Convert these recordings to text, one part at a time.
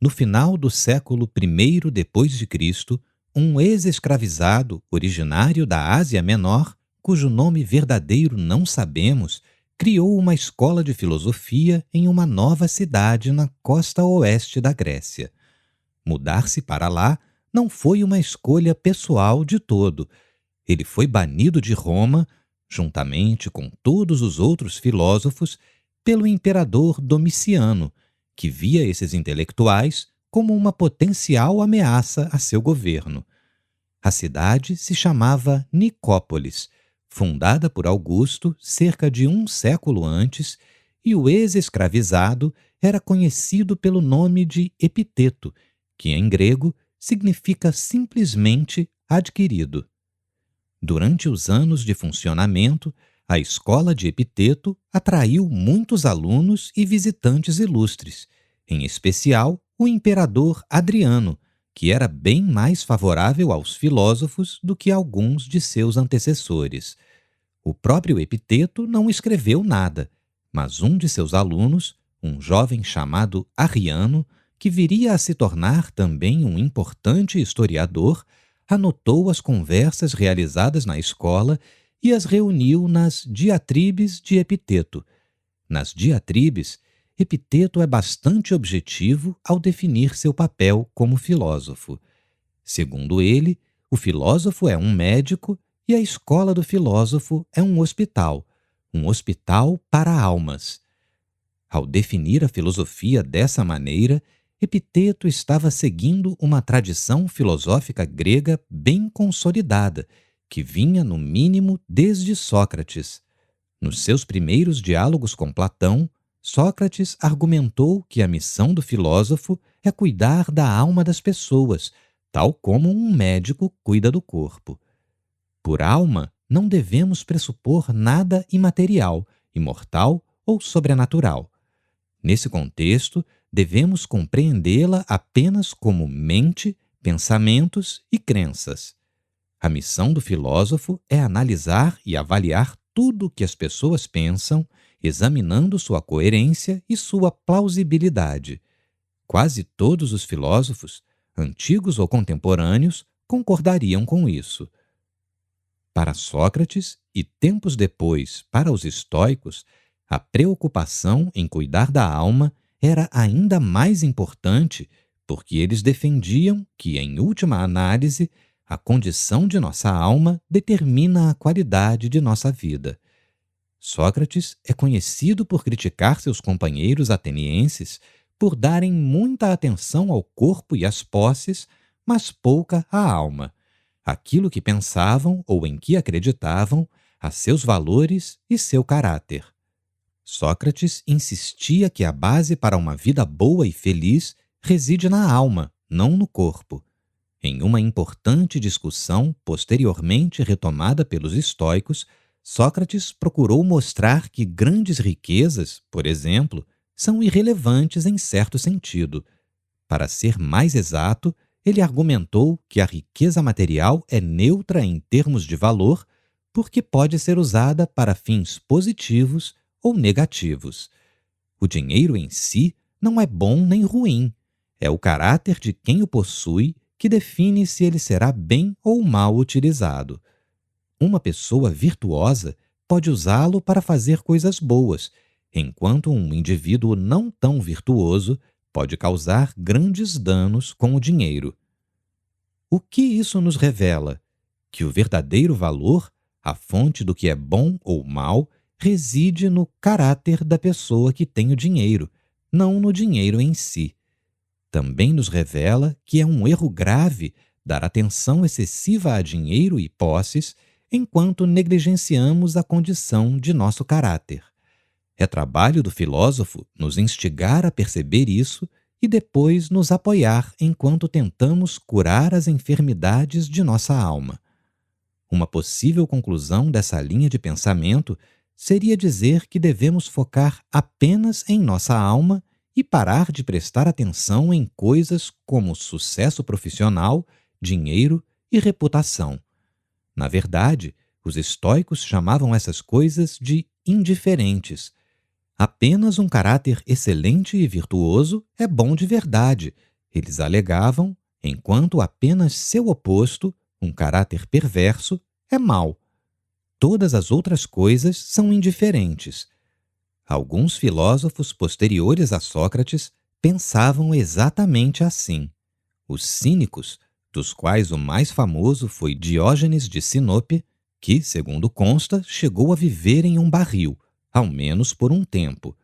No final do século I depois de Cristo, um ex-escravizado originário da Ásia Menor, cujo nome verdadeiro não sabemos, criou uma escola de filosofia em uma nova cidade na costa oeste da Grécia. Mudar-se para lá não foi uma escolha pessoal de todo. Ele foi banido de Roma, juntamente com todos os outros filósofos, pelo imperador Domiciano, que via esses intelectuais como uma potencial ameaça a seu governo. A cidade se chamava Nicópolis, fundada por Augusto cerca de um século antes, e o ex-escravizado era conhecido pelo nome de Epiteto, que em grego significa simplesmente adquirido. Durante os anos de funcionamento, a escola de Epiteto atraiu muitos alunos e visitantes ilustres, em especial o imperador Adriano, que era bem mais favorável aos filósofos do que alguns de seus antecessores. O próprio Epiteto não escreveu nada, mas um de seus alunos, um jovem chamado Arriano, que viria a se tornar também um importante historiador, anotou as conversas realizadas na escola e as reuniu nas Diatribes de Epiteto. Nas Diatribes, Epiteto é bastante objetivo ao definir seu papel como filósofo. Segundo ele, o filósofo é um médico e a escola do filósofo é um hospital para almas. Ao definir a filosofia dessa maneira, Epiteto estava seguindo uma tradição filosófica grega bem consolidada, que vinha, no mínimo, desde Sócrates. Nos seus primeiros diálogos com Platão, Sócrates argumentou que a missão do filósofo é cuidar da alma das pessoas, tal como um médico cuida do corpo. Por alma, não devemos pressupor nada imaterial, imortal ou sobrenatural. Nesse contexto, devemos compreendê-la apenas como mente, pensamentos e crenças. A missão do filósofo é analisar e avaliar tudo o que as pessoas pensam, examinando sua coerência e sua plausibilidade. Quase todos os filósofos, antigos ou contemporâneos, concordariam com isso. Para Sócrates e tempos depois para os estoicos, a preocupação em cuidar da alma era ainda mais importante porque eles defendiam que, em última análise, a condição de nossa alma determina a qualidade de nossa vida. Sócrates é conhecido por criticar seus companheiros atenienses por darem muita atenção ao corpo e às posses, mas pouca à alma, aquilo que pensavam ou em que acreditavam, a seus valores e seu caráter. Sócrates insistia que a base para uma vida boa e feliz reside na alma, não no corpo. Em uma importante discussão posteriormente retomada pelos estoicos, Sócrates procurou mostrar que grandes riquezas, por exemplo, são irrelevantes em certo sentido. Para ser mais exato, ele argumentou que a riqueza material é neutra em termos de valor porque pode ser usada para fins positivos ou negativos. O dinheiro em si não é bom nem ruim. É o caráter de quem o possui que define se ele será bem ou mal utilizado. Uma pessoa virtuosa pode usá-lo para fazer coisas boas, enquanto um indivíduo não tão virtuoso pode causar grandes danos com o dinheiro. O que isso nos revela? Que o verdadeiro valor, a fonte do que é bom ou mal, reside no caráter da pessoa que tem o dinheiro, não no dinheiro em si. Também nos revela que é um erro grave dar atenção excessiva a dinheiro e posses enquanto negligenciamos a condição de nosso caráter. É trabalho do filósofo nos instigar a perceber isso e depois nos apoiar enquanto tentamos curar as enfermidades de nossa alma. Uma possível conclusão dessa linha de pensamento seria dizer que devemos focar apenas em nossa alma e parar de prestar atenção em coisas como sucesso profissional, dinheiro e reputação. Na verdade, os estoicos chamavam essas coisas de indiferentes. Apenas um caráter excelente e virtuoso é bom de verdade, Eles alegavam, enquanto apenas seu oposto, um caráter perverso, é mau. Todas as outras coisas são indiferentes. Alguns filósofos posteriores a Sócrates pensavam exatamente assim. Os cínicos, dos quais o mais famoso foi Diógenes de Sinope, que, segundo consta, chegou a viver em um barril, ao menos por um tempo.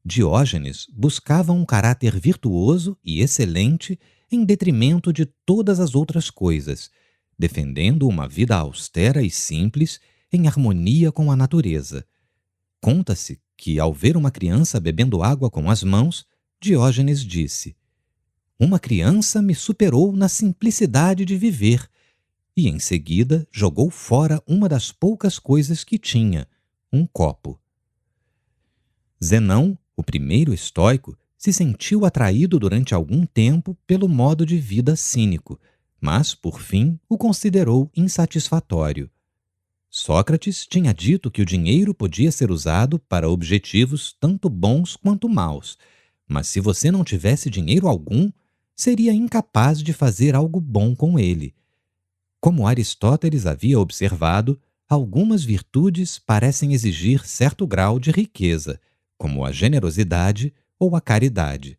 Diógenes buscava um caráter virtuoso e excelente em detrimento de todas as outras coisas, defendendo uma vida austera e simples em harmonia com a natureza. Conta-se que, ao ver uma criança bebendo água com as mãos, Diógenes disse: "Uma criança me superou na simplicidade de viver", e em seguida jogou fora uma das poucas coisas que tinha, um copo. Zenão, o primeiro estoico, se sentiu atraído durante algum tempo pelo modo de vida cínico, mas, por fim, o considerou insatisfatório. Sócrates tinha dito que o dinheiro podia ser usado para objetivos tanto bons quanto maus, mas se você não tivesse dinheiro algum, seria incapaz de fazer algo bom com ele. Como Aristóteles havia observado, algumas virtudes parecem exigir certo grau de riqueza, como a generosidade ou a caridade.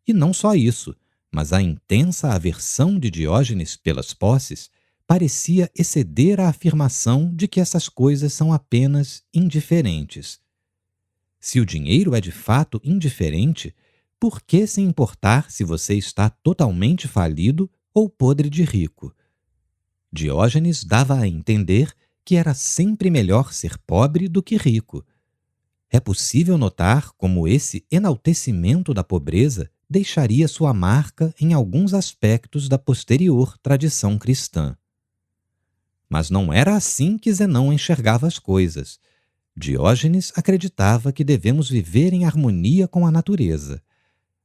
E não só isso, mas a intensa aversão de Diógenes pelas posses parecia exceder a afirmação de que essas coisas são apenas indiferentes. Se o dinheiro é de fato indiferente, por que se importar se você está totalmente falido ou podre de rico? Diógenes dava a entender que era sempre melhor ser pobre do que rico. É possível notar como esse enaltecimento da pobreza deixaria sua marca em alguns aspectos da posterior tradição cristã. Mas não era assim que Zenão enxergava as coisas. Diógenes acreditava que devemos viver em harmonia com a natureza.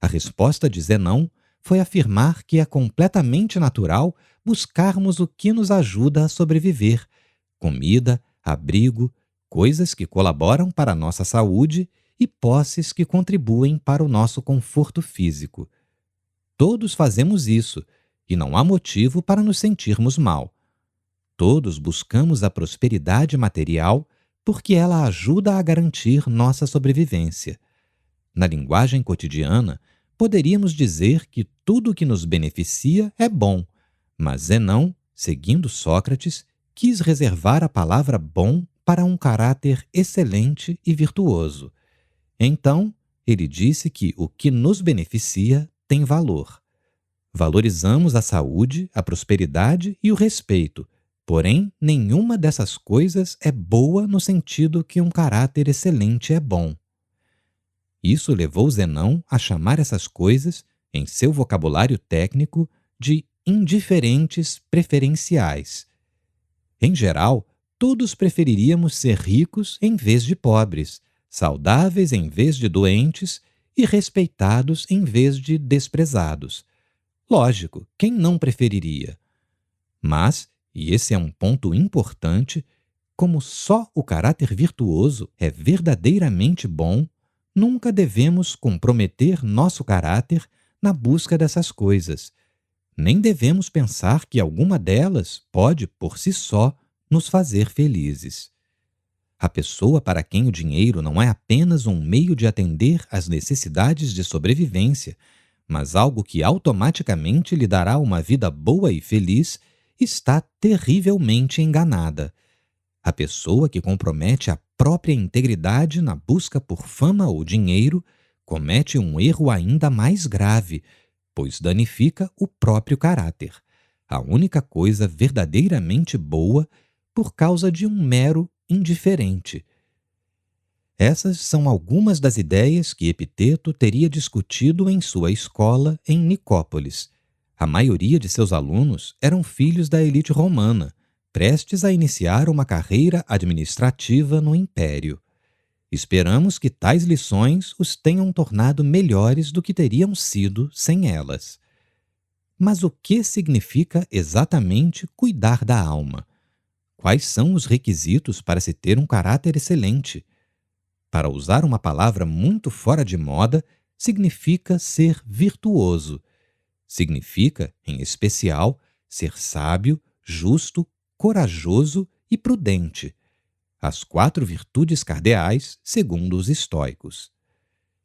A resposta de Zenão foi afirmar que é completamente natural buscarmos o que nos ajuda a sobreviver: comida, abrigo, coisas que colaboram para a nossa saúde e posses que contribuem para o nosso conforto físico. Todos fazemos isso, e não há motivo para nos sentirmos mal. Todos buscamos a prosperidade material porque ela ajuda a garantir nossa sobrevivência. Na linguagem cotidiana, poderíamos dizer que tudo o que nos beneficia é bom, mas Zenão, seguindo Sócrates, quis reservar a palavra bom para um caráter excelente e virtuoso. Então, ele disse que o que nos beneficia tem valor. Valorizamos a saúde, a prosperidade e o respeito, porém, nenhuma dessas coisas é boa no sentido que um caráter excelente é bom. Isso levou Zenão a chamar essas coisas, em seu vocabulário técnico, de indiferentes preferenciais. Em geral, todos preferiríamos ser ricos em vez de pobres, saudáveis em vez de doentes e respeitados em vez de desprezados. Lógico, quem não preferiria? Mas, e esse é um ponto importante, como só o caráter virtuoso é verdadeiramente bom, nunca devemos comprometer nosso caráter na busca dessas coisas. Nem devemos pensar que alguma delas pode, por si só, nos fazer felizes. A pessoa para quem o dinheiro não é apenas um meio de atender às necessidades de sobrevivência, mas algo que automaticamente lhe dará uma vida boa e feliz, está terrivelmente enganada. A pessoa que compromete a própria integridade na busca por fama ou dinheiro comete um erro ainda mais grave, pois danifica o próprio caráter, a única coisa verdadeiramente boa, por causa de um mero indiferente. Essas são algumas das ideias que Epiteto teria discutido em sua escola em Nicópolis. A maioria de seus alunos eram filhos da elite romana, prestes a iniciar uma carreira administrativa no Império. Esperamos que tais lições os tenham tornado melhores do que teriam sido sem elas. Mas o que significa exatamente cuidar da alma? Quais são os requisitos para se ter um caráter excelente? Para usar uma palavra muito fora de moda, significa ser virtuoso. Significa, em especial, ser sábio, justo, corajoso e prudente. As 4 virtudes cardeais, segundo os estoicos.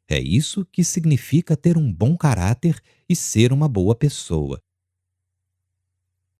É isso que significa ter um bom caráter e ser uma boa pessoa.